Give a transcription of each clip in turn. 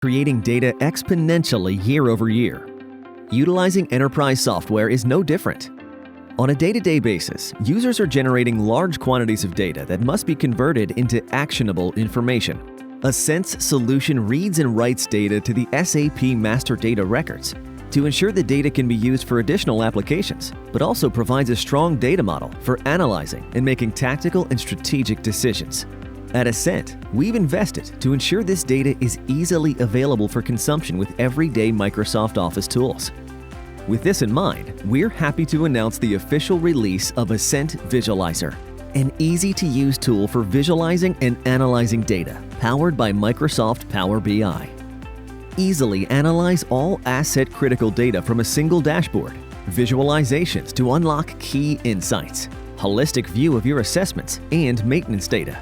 creating data exponentially year over year. Utilizing enterprise software is no different. On a day-to-day basis, users are generating large quantities of data that must be converted into actionable information. AsInt's solution reads and writes data to the SAP master data records to ensure the data can be used for additional applications, but also provides a strong data model for analyzing and making tactical and strategic decisions. At AsInt, we've invested to ensure this data is easily available for consumption with everyday Microsoft Office tools. With this in mind, we're happy to announce the official release of AsInt Visualizer, an easy-to-use tool for visualizing and analyzing data, powered by Microsoft PowerBI. Easily analyze all asset-critical data from a single dashboard, visualizations to unlock key insights, holistic view of your assessments and maintenance data,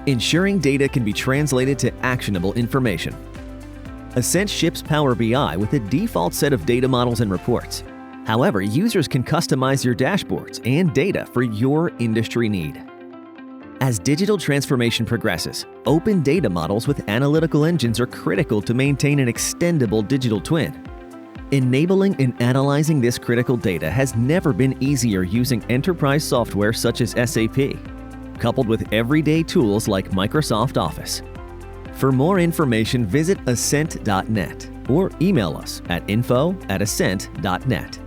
ensuring data can be translated to actionable information. AsInt ships Power BI with a default set of data models and reports. However, users can customize your dashboards and data for your industry need. As digital transformation progresses, open data models with analytical engines are critical to maintain an extendable digital twin. Enabling and analyzing this critical data has never been easier using enterprise software such as SAP, coupled with everyday tools like Microsoft Office. For more information, visit asint.net or email us at info@asint.net.